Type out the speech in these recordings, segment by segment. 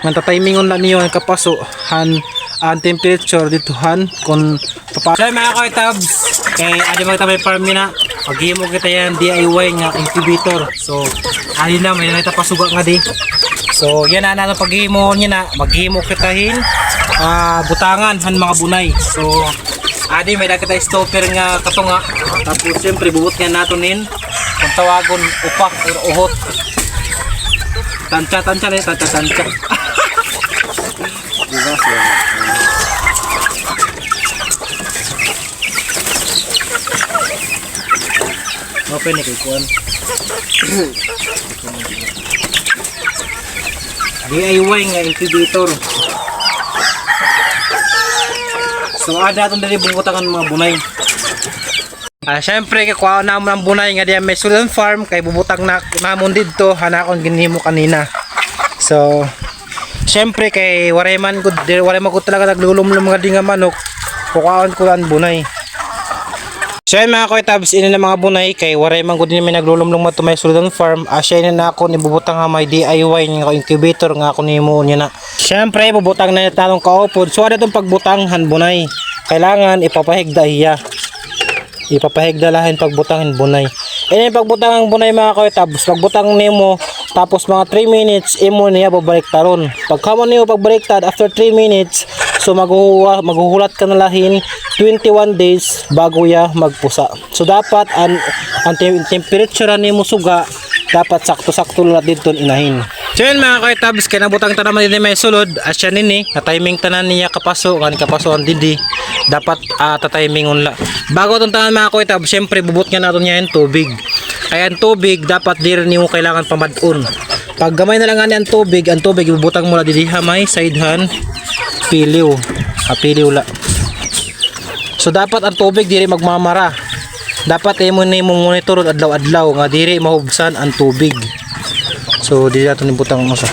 Nga timingon na niyo ang kapaso ang temperature dito kung papa. So mga koitabs, kay adi mo kita may farm na. Paghimo kita yan DIY nga incubator. So adi na may nakita pasuga nga di. So yan na na paghimo niya na maghimo kitahin butangan han mga bunay. So adi may nakita stopper nga katunga. Tapos siyempre bubut nga natonin kung tawagon upak or uhot. Tansya diba so open ni kuan DIY nga incubator. So ada atong dali bungutangan mga bunay. Syempre kuha na mo ng bunay nga diya may Sudan Farm kay bubutang na namon didto hanakon ginhimo kanina. So syempre kay waray man gud talaga naglulumlum nga di nga manok kukaon ko ang bunay. So yan mga koitabs, ini na mga bunay kay waray man gud may naglulumlum to may Sudan Farm. Asya na ako ni bubutang nga may DIY nga incubator nga ako nimo niya na. Syempre bubutang na talong kaupod. So ada tong pagbutang han bunay. Kailangan ipapahigda iya. Ipapahigda lahin pagbutangin bunay. Ini pagbutang ang bunay mga koitabs, pagbutang nimo tapos mga 3 minutes imo niya babalik taron. Pagka mo niyo pagbaliktad after 3 minutes, so maghuhulat ka na lahin 21 days bago ya magpusa. So dapat ang temperature nimo suga dapat sakto-sakto lang dito inahin. So yun mga koitabs, kaya nabutang ta naman din may sulod asya nini na timing tanan niya kapaso kan kapaso ang didi dapat ta-timing unla. Bago itong tanan mga koitabs, syempre bubut nga natin niya yung tubig. Kaya ang tubig dapat di rin mo kailangan pamadun. Pag gamay na lang nga ang tubig ibubutang mo na didi hamay sidehan piliw. Piliw la. So dapat ang tubig diri magmamara. Dapat mo ni mo monitor adlaw-adlaw nga diri mahubsan ang tubig. So dili ato ni butang mo sa.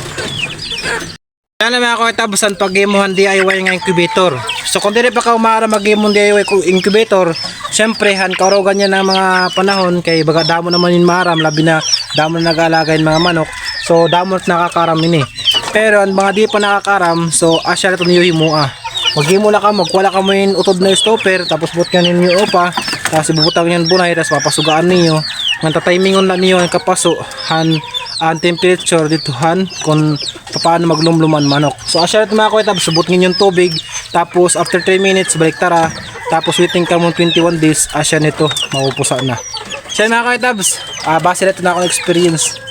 Yan na mga koitabusan pag-imuhan DIY nga incubator. So kung dili pa ka umara mag-imon DIY incubator, syempre han kaurogan niya ng mga panahon kay baga damo naman in maram labi na damo na nag-alagay mga manok. So damo nakakaram ini. Pero ang mga di pa nakakaram, so asya na niyo himua. Maghimo na ka, magwala ka mo yung utod na stopper, tapos bot ka ninyo opa, tapos ibubutang yan bunay, tapos papasugaan ninyo. Nantatimingon lang niyo ang kapaso, ang temperature dito kung paano maglumluman manok. So asya na mga koy, tapos subot ninyo yung tubig, tapos after 3 minutes, balik tara, tapos waiting ka mo 21 days, asya nito, maupusa na. Siya mga koy, tapos base na ito na akong experience.